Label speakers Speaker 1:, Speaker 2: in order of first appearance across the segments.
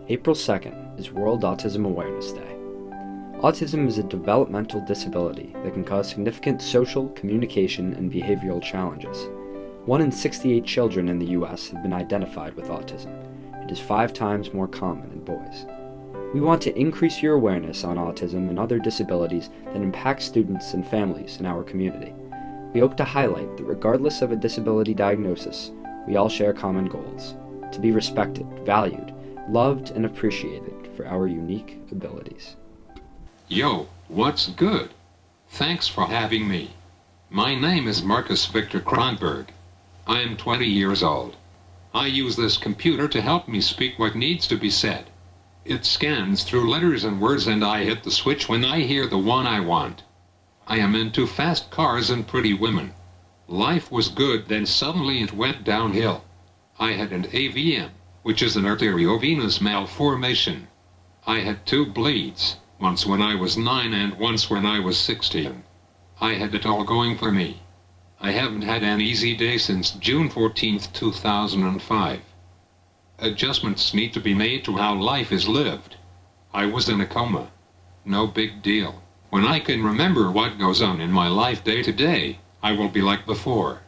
Speaker 1: April 2nd is World Autism Awareness Day. Autism is a developmental disability that can cause significant social, communication, and behavioral challenges. 1 in 68 children in the U.S. have been identified with autism. It is 5 times more common in boys. We want to increase your awareness on autism and other disabilities that impact students and families in our community. We hope to highlight that regardless of a disability diagnosis, we all share common goals: to be respected, valued, loved, and appreciated for our unique abilities.
Speaker 2: Yo, what's good? Thanks for having me. My name is Marcus Victor Kronberg. I am 20 years old. I use this computer to help me speak what needs to be said. It scans through letters and words, and I hit the switch when I hear the one I want. I am into fast cars and pretty women. Life was good, then suddenly it went downhill. I had an AVM, which is an arteriovenous malformation. I had 2 bleeds, once when I was 9 and once when I was 16. I had it all going for me. I haven't had an easy day since June 14th, 2005. Adjustments need to be made to how life is lived. I was in a coma. No big deal. When I can remember what goes on in my life day to day, I will be like before.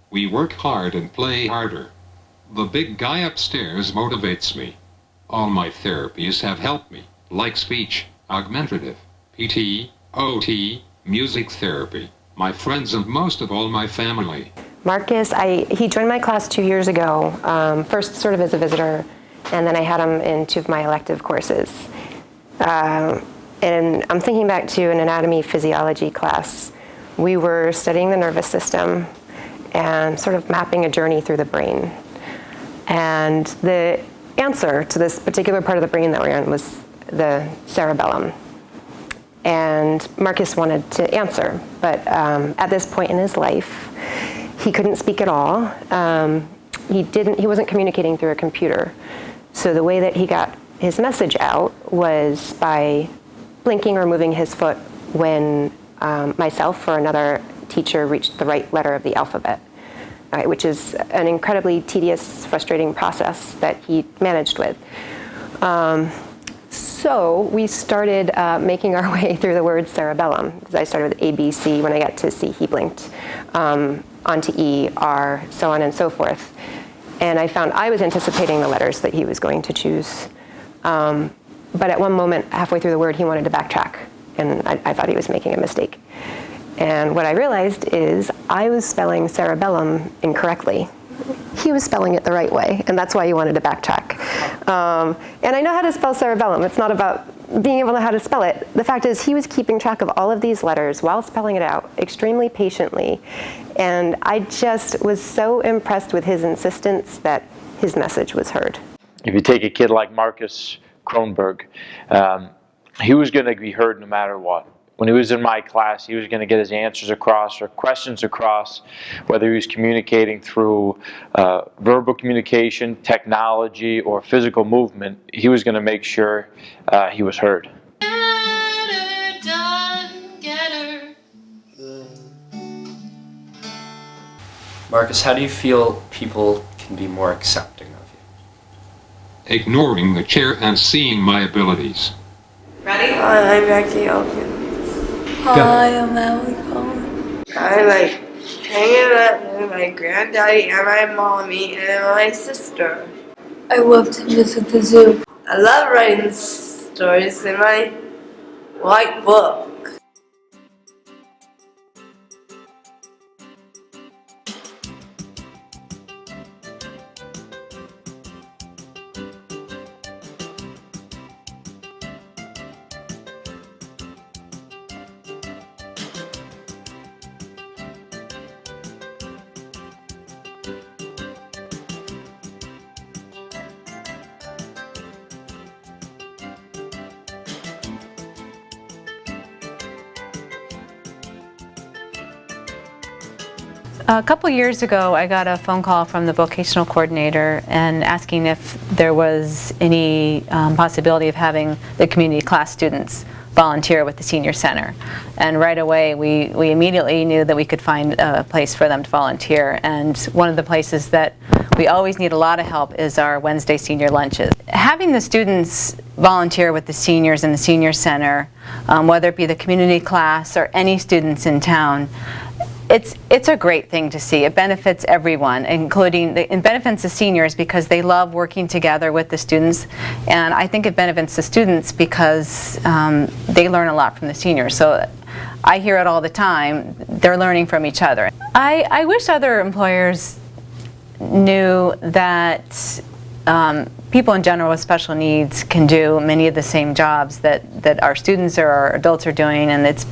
Speaker 2: We work hard and play harder. The big guy upstairs motivates me. All my therapies have helped me, like speech, augmentative, PT, OT, music therapy, my friends, and most of all my family.
Speaker 3: Marcus, he joined my class 2 years ago, first sort of as a visitor, and then I had him in 2 of my elective courses. And I'm thinking back to an anatomy physiology class. We were studying the nervous system and sort of mapping a journey through the brain. And the answer to this particular part of the brain that we're in was the cerebellum. And Marcus wanted to answer, but at this point in his life, he couldn't speak at all. He wasn't communicating through a computer. So the way that he got his message out was by blinking or moving his foot when myself or another teacher reached the right letter of the alphabet, right, which is an incredibly tedious, frustrating process that he managed with. So we started making our way through the word cerebellum, because I started with A, B, C. When I got to C, he blinked, onto E, R, so on and so forth. And I found I was anticipating the letters that he was going to choose. But at one moment, halfway through the word, he wanted to backtrack, and I thought he was making a mistake. And what I realized is I was spelling cerebellum incorrectly. He was spelling it the right way, and that's why he wanted to backtrack. And I know how to spell cerebellum. It's not about being able to know how to spell it. The fact is, he was keeping track of all of these letters while spelling it out extremely patiently. And I just was so impressed with his insistence that his message was heard.
Speaker 4: If you take a kid like Marcus Kronberg, he was going to be heard no matter what. When he was in my class, he was going to get his answers across or questions across, whether he was communicating through verbal communication, technology, or physical movement. He was going to make sure he was heard.
Speaker 5: Get her done, get her.
Speaker 1: Marcus, how do you feel people can be more accepting of you?
Speaker 2: Ignoring the chair and seeing my abilities.
Speaker 5: Ready?
Speaker 6: Hi, I'm Becky Elkins.
Speaker 5: Hi, I'm Allie Collins.
Speaker 6: I like hanging out with my granddaddy and my mommy and my sister.
Speaker 5: I love to visit the zoo.
Speaker 6: I love writing stories in my white book.
Speaker 7: A couple years ago, I got a phone call from the vocational coordinator and asking if there was any possibility of having the community class students volunteer with the senior center. And right away we immediately knew that we could find a place for them to volunteer. And one of the places that we always need a lot of help is our Wednesday senior lunches. Having the students volunteer with the seniors in the senior center, whether it be the community class or any students in town, it's a great thing to see. It benefits everyone, including it benefits the seniors because they love working together with the students, and I think it benefits the students because they learn a lot from the seniors. So I hear it all the time. They're learning from each other. I wish other employers knew that people in general with special needs can do many of the same jobs that our students or our adults are doing, and it's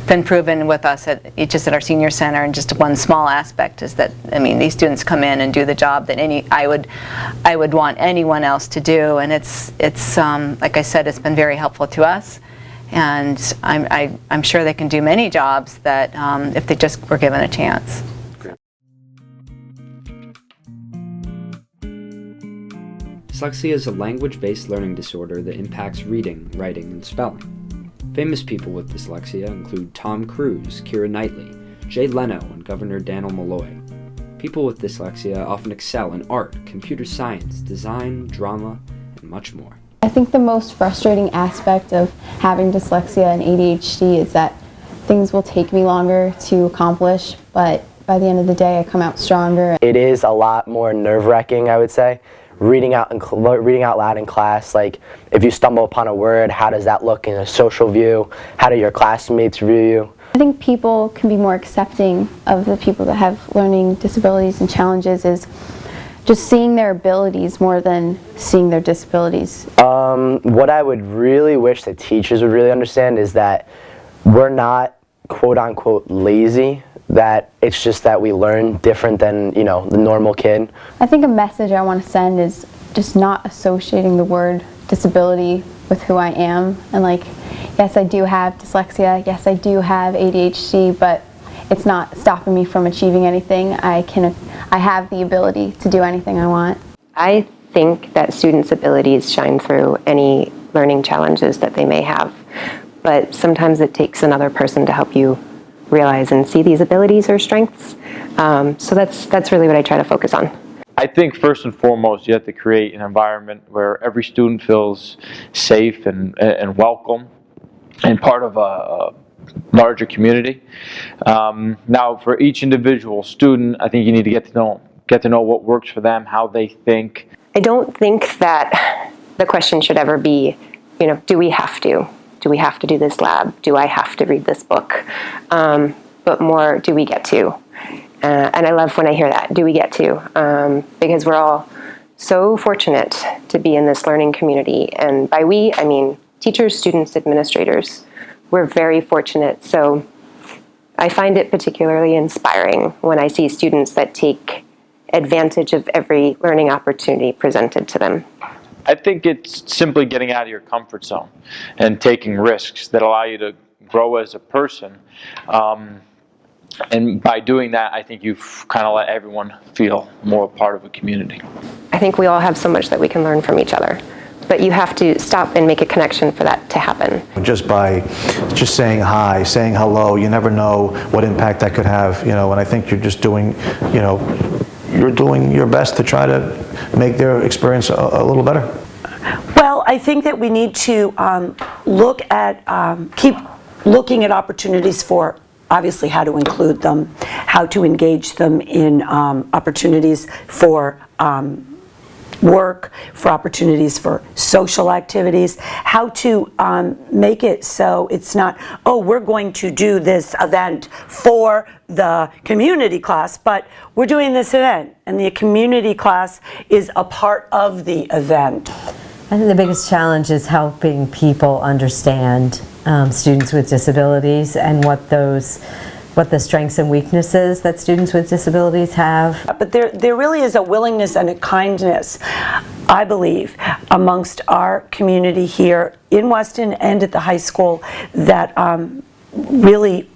Speaker 7: been proven with us just at our senior center. And just one small aspect is that, I mean, these students come in and do the job that I would want anyone else to do, and it's like I said, it's been very helpful to us, and I'm sure they can do many jobs that if they just were given a chance.
Speaker 1: Dyslexia is a language-based learning disorder that impacts reading, writing, and spelling. Famous people with dyslexia include Tom Cruise, Keira Knightley, Jay Leno, and Governor Daniel Malloy. People with dyslexia often excel in art, computer science, design, drama, and much more.
Speaker 8: I think the most frustrating aspect of having dyslexia and ADHD is that things will take me longer to accomplish, but by the end of the day I come out stronger.
Speaker 9: It is a lot more nerve-wracking, I would say. Reading out loud in class, like if you stumble upon a word, how does that look in a social view? How do your classmates view you?
Speaker 8: I think people can be more accepting of the people that have learning disabilities and challenges is just seeing their abilities more than seeing their disabilities.
Speaker 9: What I would really wish that teachers would really understand is that we're not quote-unquote lazy, that it's just that we learn different than, you know, the normal kid.
Speaker 8: I think a message I want to send is just not associating the word disability with who I am, and like, yes, I do have dyslexia, yes, I do have ADHD, but it's not stopping me from achieving anything. I have the ability to do anything I want.
Speaker 3: I think that students' abilities shine through any learning challenges that they may have, but sometimes it takes another person to help you realize and see these abilities or strengths. So that's really what I try to focus on.
Speaker 4: I think first and foremost you have to create an environment where every student feels safe and welcome and part of a larger community. Now for each individual student, I think you need to get to know what works for them, how they think.
Speaker 3: I don't think that the question should ever be, you know, do we have to? Do we have to do this lab? Do I have to read this book? But more, do we get to? And I love when I hear that, do we get to? Because we're all so fortunate to be in this learning community. And by we, I mean teachers, students, administrators. We're very fortunate. So I find it particularly inspiring when I see students that take advantage of every learning opportunity presented to them.
Speaker 4: I think it's simply getting out of your comfort zone and taking risks that allow you to grow as a person. And by doing that, I think you've kind of let everyone feel more a part of a community.
Speaker 3: I think we all have so much that we can learn from each other, but you have to stop and make a connection for that to happen.
Speaker 10: Just by saying hi, saying hello, you never know what impact that could have, you know, and I think you're just doing, you know, you're doing your best to try to make their experience a little better.
Speaker 11: Well, I think that we need to keep looking at opportunities for obviously how to include them, how to engage them in opportunities for work, for opportunities for social activities, how to make it so it's not, oh, we're going to do this event for the community class, but we're doing this event, and the community class is a part of the event.
Speaker 12: I think the biggest challenge is helping people understand students with disabilities and what the strengths and weaknesses that students with disabilities have.
Speaker 11: But there really is a willingness and a kindness, I believe, amongst our community here in Weston and at the high school that really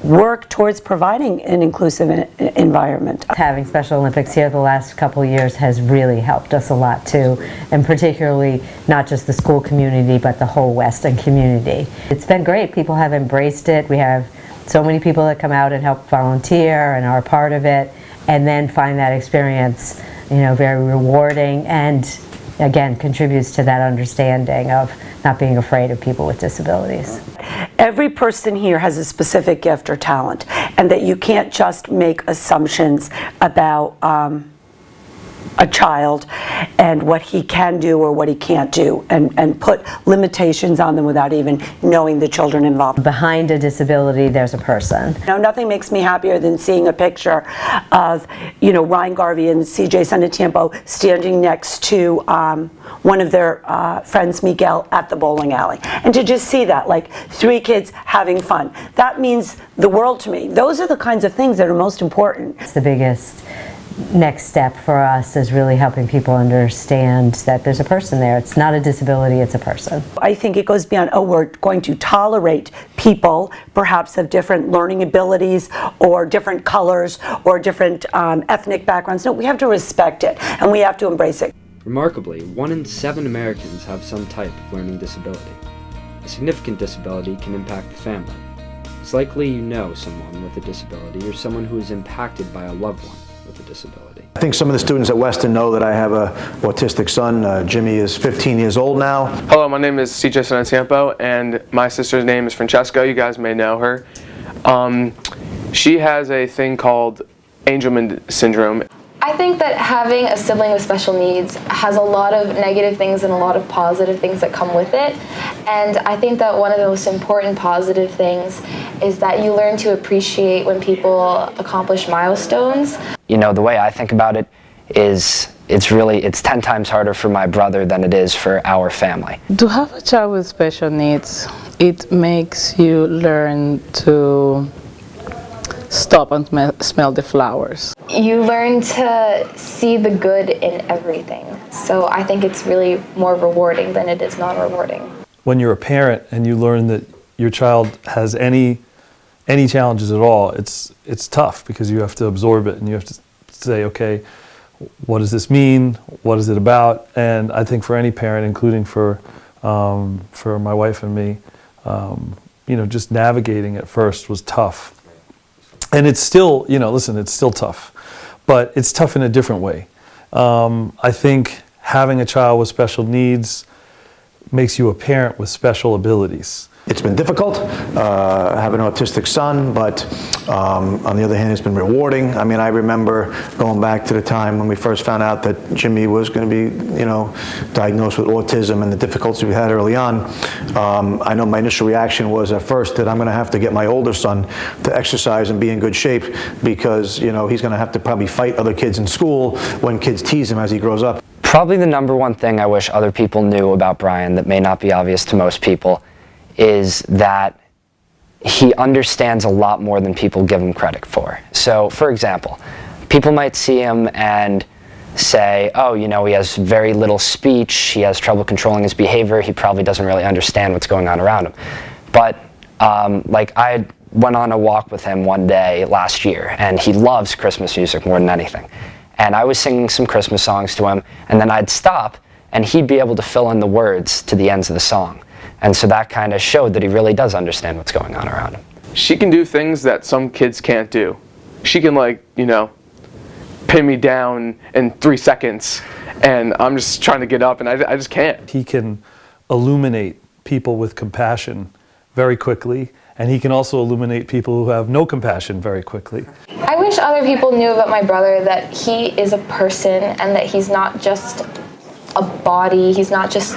Speaker 11: work towards providing an inclusive environment.
Speaker 12: Having Special Olympics here the last couple of years has really helped us a lot too, and particularly not just the school community but the whole Weston community. It's been great. People have embraced it. We have so many people that come out and help volunteer and are part of it, and then find that experience, you know, very rewarding, and again contributes to that understanding of not being afraid of people with disabilities.
Speaker 11: Every person here has a specific gift or talent, and that you can't just make assumptions about a child and what he can do or what he can't do, and put limitations on them without even knowing the children involved.
Speaker 12: Behind a disability, there's a person.
Speaker 11: Now, nothing makes me happier than seeing a picture of, you know, Ryan Garvey and CJ Sanatiempo standing next to one of their friends, Miguel, at the bowling alley. And to just see that, like 3 kids having fun, that means the world to me. Those are the kinds of things that are most important.
Speaker 12: It's the biggest next step for us is really helping people understand that there's a person there. It's not a disability, it's a person.
Speaker 11: I think it goes beyond, oh, we're going to tolerate people perhaps of different learning abilities or different colors or different ethnic backgrounds. No, we have to respect it and we have to embrace it.
Speaker 1: Remarkably, 1 in 7 Americans have some type of learning disability. A significant disability can impact the family. It's likely you know someone with a disability or someone who is impacted by a loved one with a disability.
Speaker 10: I think some of the students at Weston know that I have an autistic son. Jimmy is 15 years old now.
Speaker 13: Hello, my name is CJ Sanatiempo, and my sister's name is Francesca. You guys may know her. She has a thing called Angelman syndrome.
Speaker 14: I think that having a sibling with special needs has a lot of negative things and a lot of positive things that come with it. And I think that one of the most important positive things is that you learn to appreciate when people accomplish milestones.
Speaker 15: You know, the way I think about it is it's 10 times harder for my brother than it is for our family.
Speaker 16: To have a child with special needs, it makes you learn to stop and smell the flowers.
Speaker 14: You learn to see the good in everything. So I think it's really more rewarding than it is non-rewarding.
Speaker 17: When you're a parent and you learn that your child has any challenges at all, it's tough because you have to absorb it and you have to say, okay, what does this mean? What is it about? And I think for any parent, including for my wife and me, you know, just navigating at first was tough. And it's still, you know, listen, it's still tough, but it's tough in a different way. I think having a child with special needs makes you a parent with special abilities.
Speaker 10: It's been difficult, have an autistic son, but on the other hand, it's been rewarding. I mean, I remember going back to the time when we first found out that Jimmy was going to be, you know, diagnosed with autism and the difficulties we had early on. I know my initial reaction was at first that I'm going to have to get my older son to exercise and be in good shape because, you know, he's going to have to probably fight other kids in school when kids tease him as he grows up.
Speaker 15: Probably the #1 thing I wish other people knew about Brian that may not be obvious to most people is that he understands a lot more than people give him credit for. So, for example, people might see him and say, oh, you know, he has very little speech, he has trouble controlling his behavior, he probably doesn't really understand what's going on around him. But, like, I went on a walk with him one day last year, and he loves Christmas music more than anything. And I was singing some Christmas songs to him, and then I'd stop, and he'd be able to fill in the words to the ends of the song. And so that kind of showed that he really does understand what's going on around him.
Speaker 13: She can do things that some kids can't do. She can, like, you know, pin me down in 3 seconds, and I'm just trying to get up, and I just can't.
Speaker 17: He can illuminate people with compassion very quickly, and he can also illuminate people who have no compassion very quickly.
Speaker 14: I wish other people knew about my brother that he is a person and that he's not just a body, he's not just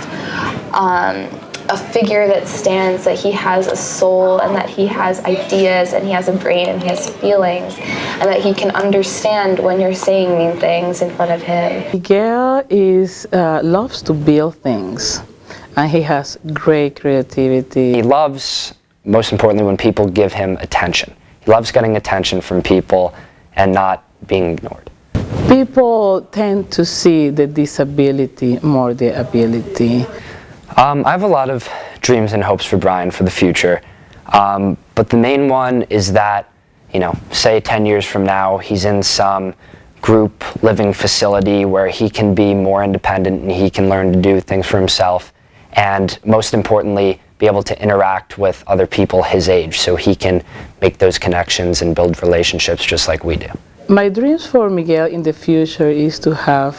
Speaker 14: a figure that stands, that he has a soul and that he has ideas and he has a brain and he has feelings and that he can understand when you're saying mean things in front of him.
Speaker 16: Miguel loves to build things and he has great creativity.
Speaker 15: He loves, most importantly, when people give him attention. He loves getting attention from people and not being ignored.
Speaker 16: People tend to see the disability more the ability.
Speaker 15: I have a lot of dreams and hopes for Brian for the future. But the main one is that, you know, say 10 years from now, he's in some group living facility where he can be more independent and he can learn to do things for himself. And most importantly, be able to interact with other people his age so he can make those connections and build relationships just like we do.
Speaker 16: My dreams for Miguel in the future is to have,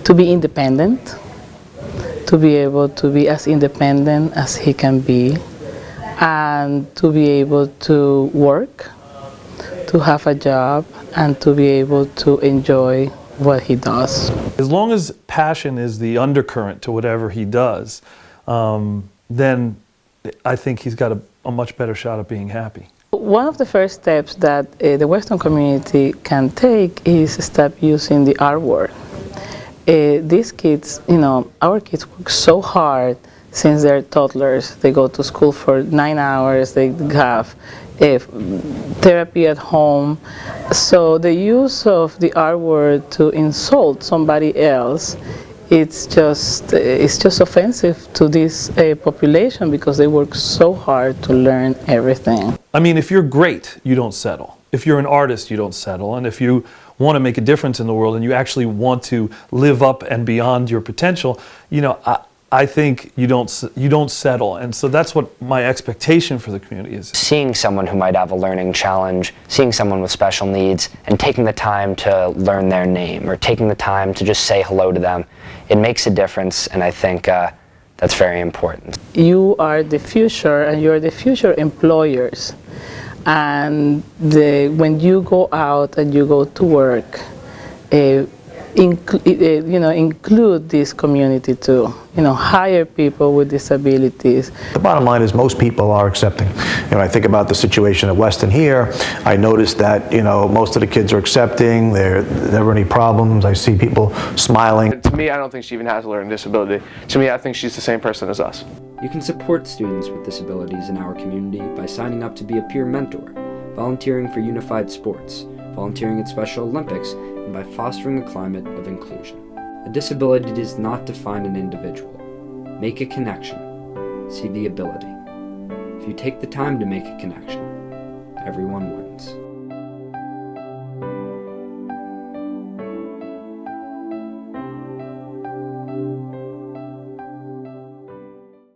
Speaker 16: to be independent, to be able to be as independent as he can be, and to be able to work, to have a job, and to be able to enjoy what he does.
Speaker 17: As long as passion is the undercurrent to whatever he does, then I think he's got a much better shot at being happy.
Speaker 16: One of the first steps that the Weston community can take is stop using the R word. These kids, you know, our kids work so hard since they're toddlers. They go to school for 9 hours, they have therapy at home. So the use of the R word to insult somebody else, it's just offensive to this population because they work so hard to learn everything.
Speaker 17: I mean, if you're great, you don't settle. If you're an artist, you don't settle. And if you want to make a difference in the world and you actually want to live up and beyond your potential, you know, I think you don't settle. And so that's what my expectation for the community is.
Speaker 15: Seeing someone who might have a learning challenge, seeing someone with special needs, and taking the time to learn their name or taking the time to just say hello to them, it makes a difference, and I think that's very important.
Speaker 16: You are the future, and you're the future employers. And when you go out and you go to work, include this community too. You know, hire people with disabilities.
Speaker 10: The bottom line is most people are accepting. You know, I think about the situation at Weston here. I noticed that, you know, most of the kids are accepting. There never any problems. I see people smiling.
Speaker 13: To me, I don't think she even has a learning disability. To me, I think she's the same person as us.
Speaker 1: You can support students with disabilities in our community by signing up to be a peer mentor, volunteering for unified sports, volunteering at Special Olympics, and by fostering a climate of inclusion. A disability does not define an individual. Make a connection. See the ability. If you take the time to make a connection, everyone wins.